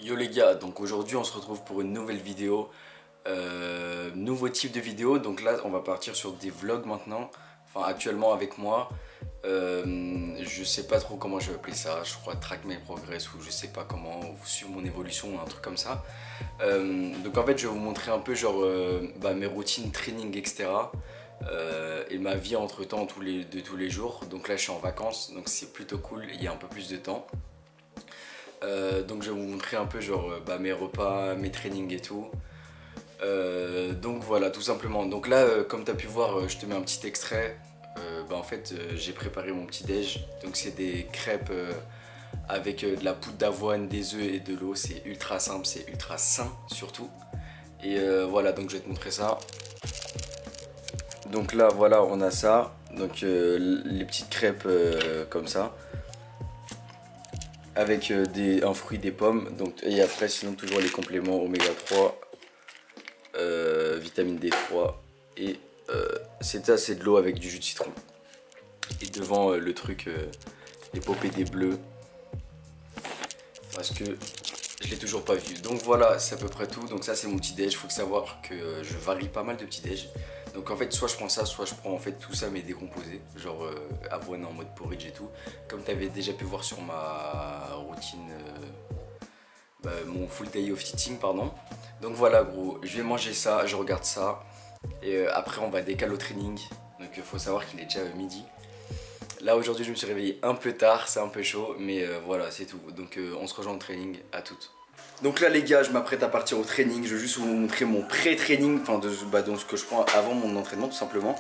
Yo les gars, donc aujourd'hui on se retrouve pour une nouvelle vidéo, nouveau type de vidéo. Donc là on va partir sur des vlogs maintenant, enfin actuellement avec moi. Je sais pas trop comment je vais appeler ça, je crois track my progress ou je sais pas comment, suivre mon évolution ou un truc comme ça. Donc en fait je vais vous montrer un peu genre mes routines training etc. Et ma vie entre temps de tous les jours. Donc là je suis en vacances donc c'est plutôt cool, il y a un peu plus de temps. Donc je vais vous montrer un peu genre mes repas, mes trainings et tout. Donc voilà tout simplement. Donc là comme tu as pu voir je te mets un petit extrait. En fait j'ai préparé mon petit déj. Donc c'est des crêpes avec de la poudre d'avoine, des œufs et de l'eau. C'est ultra simple, c'est ultra sain surtout. Et voilà donc je vais te montrer ça. Donc là voilà on a ça. Donc les petites crêpes comme ça. Avec un fruit, des pommes, donc, et après sinon toujours les compléments oméga 3, vitamine D3 et c'est ça, c'est de l'eau avec du jus de citron. Et devant le truc, les popés bleus, parce que je l'ai toujours pas vu. Donc voilà, c'est à peu près tout. Donc ça c'est mon petit déj. Faut savoir que je varie pas mal de petits déj. Donc en fait soit je prends ça, soit je prends en fait tout ça mais décomposé, genre avoine en mode porridge et tout, comme tu avais déjà pu voir sur ma routine, mon full day of eating pardon. Donc voilà gros, je vais manger ça, je regarde ça et après on va décaler au training. Donc il faut savoir qu'il est déjà midi. Là aujourd'hui je me suis réveillé un peu tard, c'est un peu chaud mais voilà c'est tout. Donc on se rejoint au training, à toutes. Donc là les gars, je m'apprête à partir au training. Je vais juste vous montrer mon pré-training, enfin de ce que je prends avant mon entraînement tout simplement.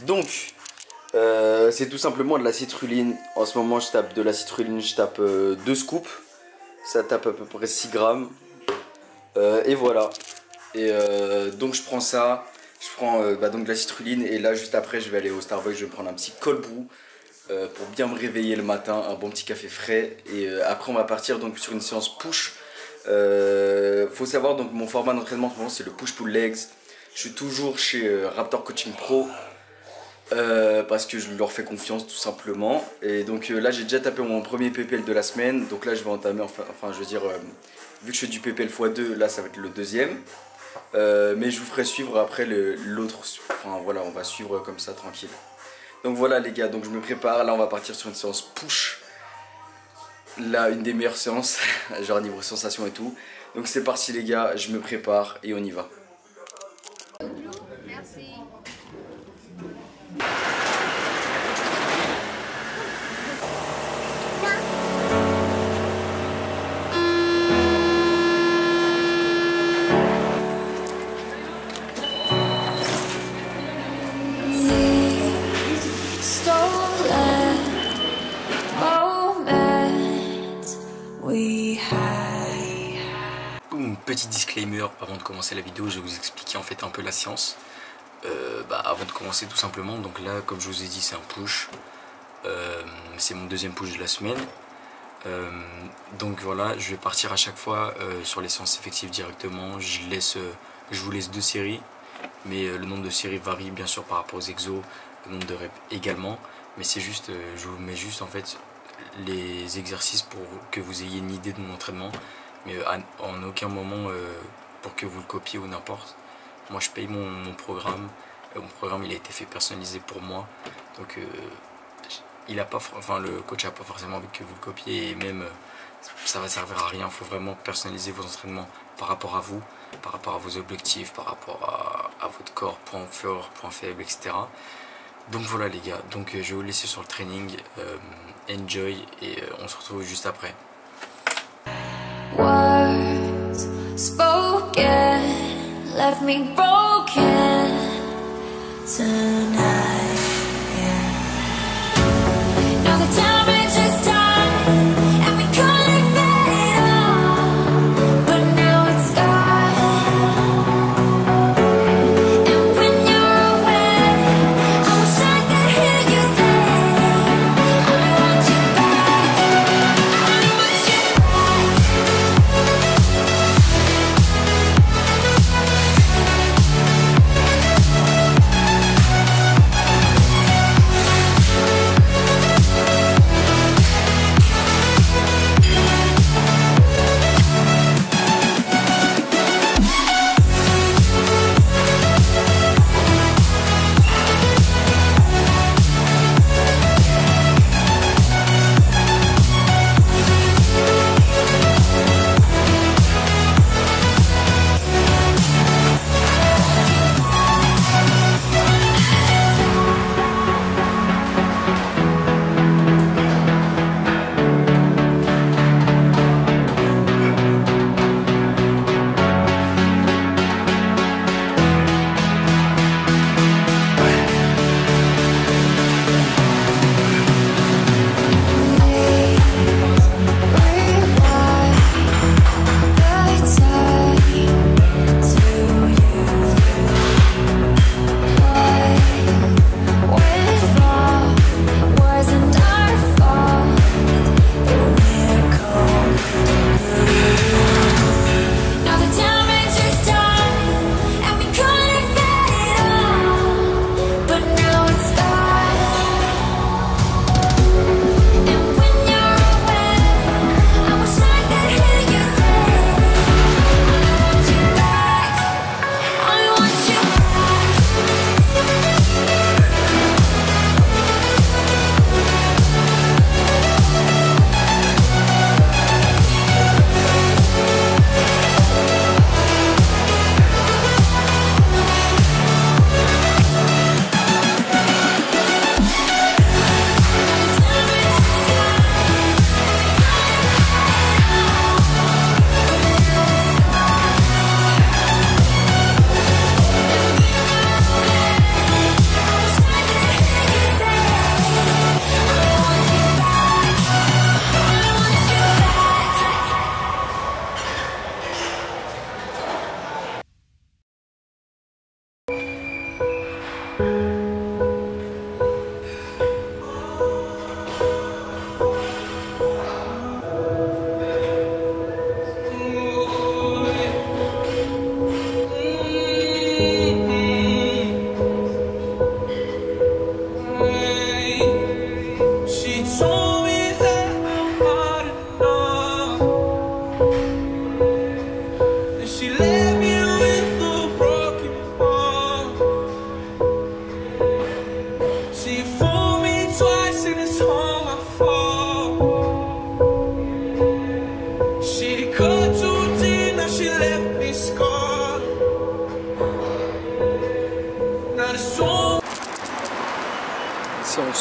Donc c'est tout simplement de la citrulline. En ce moment je tape de la citrulline, je tape 2 scoops. Ça tape à peu près 6 grammes. Et voilà. Et donc je prends ça. Je prends donc de la citrulline. Et là juste après je vais aller au Starbucks, je vais me prendre un petit cold brew. Pour bien me réveiller le matin, un bon petit café frais. Et après on va partir donc sur une séance push. Faut savoir donc mon format d'entraînement c'est le push-pull legs. Je suis toujours chez Raptor Coaching Pro parce que je leur fais confiance tout simplement. Et donc là j'ai déjà tapé mon premier PPL de la semaine. Donc là je vais entamer enfin je veux dire vu que je fais du PPL x2, là ça va être le deuxième. Mais je vous ferai suivre après l'autre. Enfin voilà, on va suivre comme ça tranquille. Donc voilà les gars, donc je me prépare. Là on va partir sur une séance push. Là une des meilleures séances, genre niveau sensation et tout. Donc c'est parti les gars, je me prépare et on y va. Merci. Petit disclaimer avant de commencer la vidéo, je vais vous expliquer en fait un peu la séance. Avant de commencer tout simplement, donc là comme je vous ai dit c'est un push, c'est mon deuxième push de la semaine. Donc voilà, je vais partir à chaque fois sur les séances effectives directement. Je vous laisse 2 séries, mais le nombre de séries varie bien sûr par rapport aux exos, le nombre de reps également. Mais c'est juste, je vous mets juste en fait les exercices pour que vous ayez une idée de mon entraînement. Mais en aucun moment pour que vous le copiez ou n'importe. Moi je paye mon programme. Mon programme il a été fait personnalisé pour moi. Donc le coach n'a pas forcément envie que vous le copiez. Et même ça va servir à rien. Il faut vraiment personnaliser vos entraînements par rapport à vous, par rapport à vos objectifs, par rapport à votre corps, point fort, point faible, etc. Donc voilà les gars, donc je vais vous laisser sur le training. Enjoy et on se retrouve juste après. Words spoken left me broken tonight. Yeah. Now the temperature's time and we couldn't fade off, but now it's gone. And when you're away, I wish I could hear you say, I want you back. I want you back.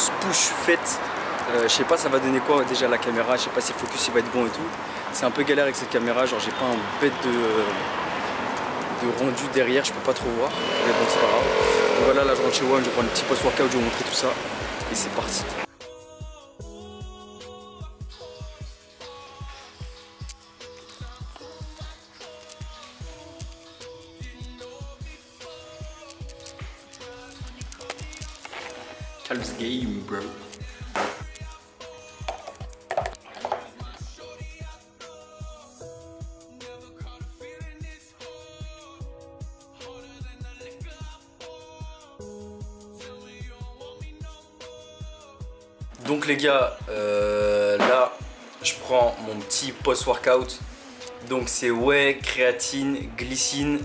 grosse push faite. Je sais pas ça va donner quoi déjà la caméra, je sais pas si le focus il va être bon et tout. C'est un peu galère avec cette caméra, genre j'ai pas un bête de rendu derrière, je peux pas trop voir. Mais bon c'est pas grave. Donc voilà, là je rentre chez One, je prends un petit post-workout, je vais vous montrer tout ça. Et c'est parti. Calves game, bro. Donc les gars, là je prends mon petit post-workout. Donc c'est whey, créatine, glycine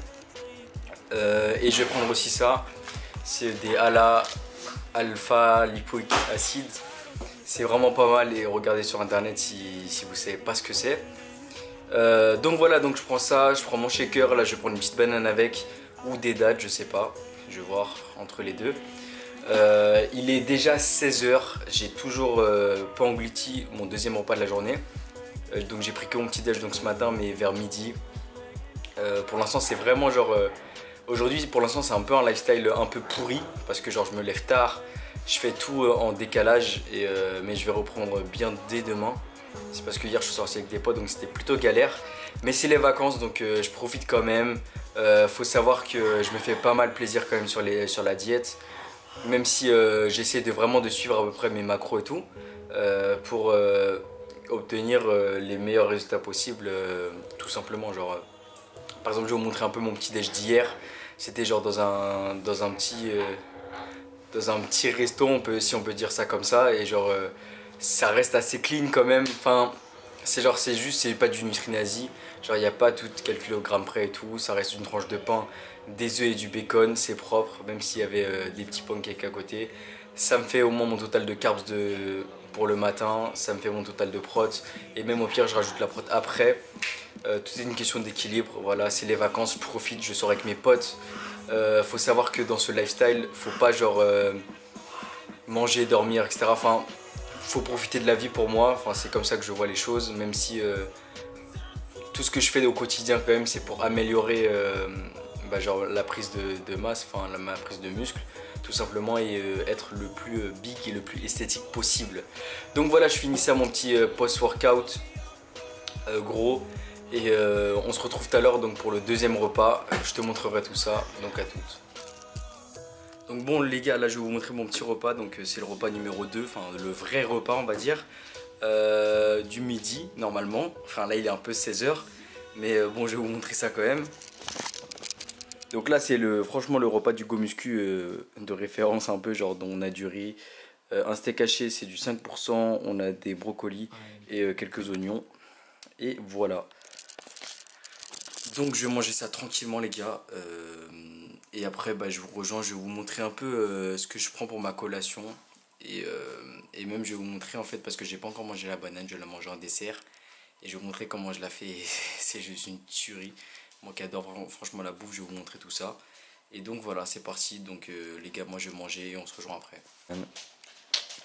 et je vais prendre aussi ça. C'est des ALA, alpha lipoic acide. C'est vraiment pas mal et regardez sur internet si vous savez pas ce que c'est. Donc voilà, donc je prends ça, je prends mon shaker, là je vais prendre une petite banane avec ou des dattes, je sais pas. Je vais voir entre les deux. Il est déjà 16 h, j'ai toujours pas englouti mon deuxième repas de la journée. Donc j'ai pris que mon petit déj donc ce matin mais vers midi. Pour l'instant c'est vraiment genre aujourd'hui pour l'instant c'est un peu un lifestyle un peu pourri parce que genre je me lève tard, je fais tout en décalage et, mais je vais reprendre bien dès demain. C'est parce que hier je suis sorti avec des potes donc c'était plutôt galère. Mais c'est les vacances donc je profite quand même. Faut savoir que je me fais pas mal plaisir quand même sur la diète. Même si j'essaie vraiment de suivre à peu près mes macros et tout pour obtenir les meilleurs résultats possibles tout simplement. Genre, par exemple je vais vous montrer un peu mon petit déj d'hier. C'était genre dans un petit resto si on peut dire ça comme ça. Et genre ça reste assez clean quand même. Enfin c'est pas du Nutri-Nazi. Genre il n'y a pas tout quelques grammes près et tout. Ça reste une tranche de pain, des œufs et du bacon, c'est propre, même s'il y avait des petits pancakes à côté. Ça me fait au moins mon total de carbs pour le matin, ça me fait mon total de prot, et même au pire je rajoute la prot après. Tout est une question d'équilibre, voilà, c'est les vacances, je profite, je sors avec mes potes. Faut savoir que dans ce lifestyle, faut pas genre manger, dormir, etc. Enfin, faut profiter de la vie pour moi, enfin, c'est comme ça que je vois les choses, même si tout ce que je fais au quotidien quand même c'est pour améliorer genre la prise de masse, enfin ma prise de muscle tout simplement et être le plus big et le plus esthétique possible. Donc voilà, je finis ça mon petit post-workout gros et on se retrouve tout à l'heure donc pour le deuxième repas. Je te montrerai tout ça, donc à toutes. Donc bon les gars, là je vais vous montrer mon petit repas, donc c'est le repas numéro 2, enfin le vrai repas on va dire. Du midi normalement, enfin là il est un peu 16 h, mais bon je vais vous montrer ça quand même. Donc là c'est franchement le repas du Go Muscu de référence un peu, genre dont on a du riz, un steak haché c'est du 5%, on a des brocolis et quelques oignons et voilà. Donc je vais manger ça tranquillement les gars et après je vous rejoins, je vais vous montrer un peu ce que je prends pour ma collation. Et même je vais vous montrer en fait parce que j'ai pas encore mangé la banane, je vais la manger en dessert et je vais vous montrer comment je la fais. C'est juste une tuerie, moi qui adore franchement la bouffe, je vais vous montrer tout ça. Et donc voilà, c'est parti. Donc les gars, moi je vais manger et on se rejoint après.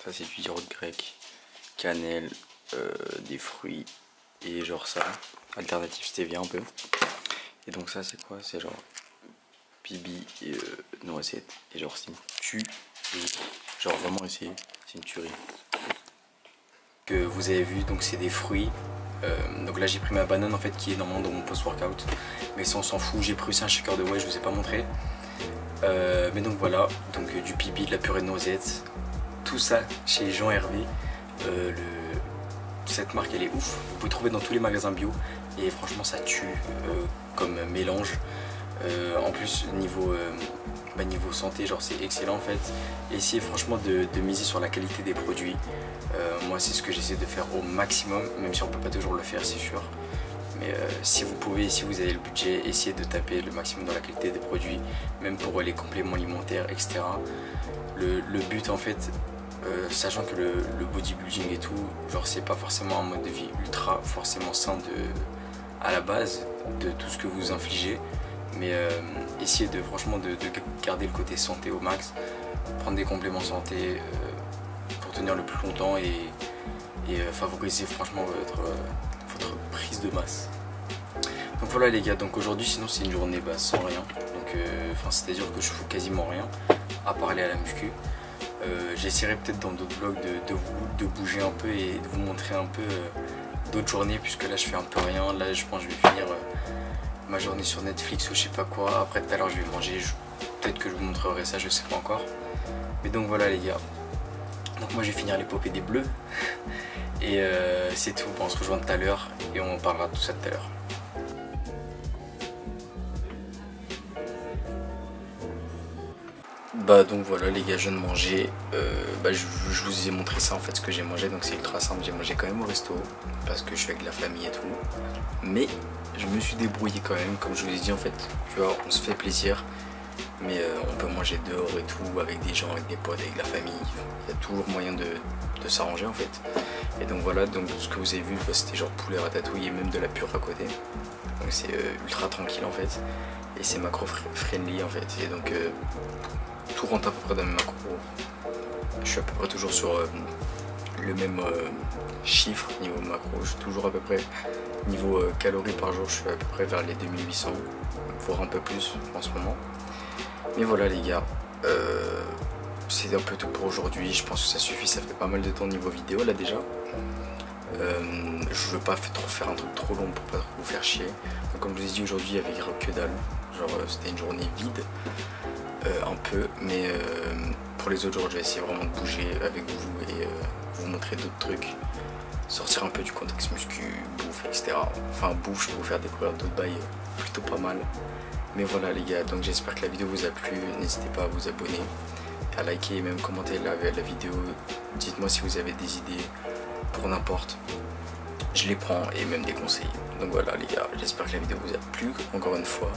Ça c'est du yaourt grec, cannelle, des fruits et genre ça, alternative stevia un peu. Et donc ça c'est quoi? C'est genre pibi et noisette et genre c'est une tuerie. Genre vraiment essayer, c'est une tuerie. Que vous avez vu, donc c'est des fruits. Donc là j'ai pris ma banane en fait qui est normalement dans mon post-workout. Mais ça on s'en fout, j'ai pris aussi un shaker de whey, je vous ai pas montré. Mais donc voilà, donc du pibi, de la purée de noisettes. Tout ça chez Jean Hervé. Cette marque elle est ouf, vous pouvez trouver dans tous les magasins bio. Et franchement ça tue comme mélange. En plus niveau santé, genre c'est excellent en fait. Essayez franchement de miser sur la qualité des produits. Moi c'est ce que j'essaie de faire au maximum, même si on peut pas toujours le faire c'est sûr. Mais si vous pouvez, si vous avez le budget, essayez de taper le maximum dans la qualité des produits, même pour les compléments alimentaires, etc. Le but en fait, sachant que le bodybuilding et tout, genre c'est pas forcément un mode de vie ultra forcément sain à la base de tout ce que vous infligez. Mais essayez franchement de garder le côté santé au max, prendre des compléments santé, pour tenir le plus longtemps et favoriser franchement votre prise de masse. Donc voilà les gars, donc aujourd'hui sinon c'est une journée sans rien, donc c'est à dire que je fais quasiment rien à part aller à la muscu. J'essaierai peut-être dans d'autres vlogs de bouger un peu et de vous montrer un peu d'autres journées, puisque là je fais un peu rien. Là je pense que je vais finir ma journée sur Netflix ou je sais pas quoi. Après tout à l'heure je vais manger, peut-être que je vous montrerai ça, je sais pas encore. Mais donc voilà les gars, donc moi je vais finir l'épopée des bleus et c'est tout. On se rejoint tout à l'heure et on parlera de tout ça tout à l'heure. Donc voilà les gars, je viens de manger. Je vous ai montré ça en fait, ce que j'ai mangé, donc c'est ultra simple. J'ai mangé quand même au resto parce que je suis avec la famille et tout, mais je me suis débrouillé quand même, comme je vous ai dit en fait, tu vois, on se fait plaisir, mais on peut manger dehors et tout, avec des gens, avec des potes, avec la famille. Il y a toujours moyen de s'arranger en fait. Et donc voilà, donc ce que vous avez vu, c'était genre poulet ratatouille et même de la pure à côté, donc c'est ultra tranquille en fait, et c'est macro friendly en fait, et donc tout rentre à peu près dans mes macros. Je suis à peu près toujours sur le même chiffre niveau macro. Je suis toujours à peu près niveau calories par jour, je suis à peu près vers les 2800, voire un peu plus en ce moment. Mais voilà les gars, c'est un peu tout pour aujourd'hui. Je pense que ça suffit, ça fait pas mal de temps niveau vidéo là déjà. Je veux pas trop faire un truc trop long pour pas trop vous faire chier. Donc, comme je vous ai dit, aujourd'hui avec que dalle, genre c'était une journée vide. Un peu, mais pour les autres jours je vais essayer vraiment de bouger avec vous et vous montrer d'autres trucs, sortir un peu du contexte muscu, bouffe, etc. Enfin bouffe, je vais vous faire découvrir d'autres bails plutôt pas mal. Mais voilà les gars, donc j'espère que la vidéo vous a plu, n'hésitez pas à vous abonner, à liker et même commenter la vidéo. Dites-moi si vous avez des idées pour n'importe, je les prends, et même des conseils. Donc voilà les gars, j'espère que la vidéo vous a plu encore une fois.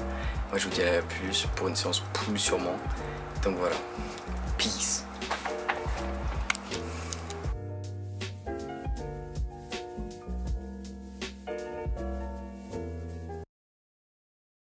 Moi je vous dis à la plus pour une séance pool sûrement. Donc voilà, peace.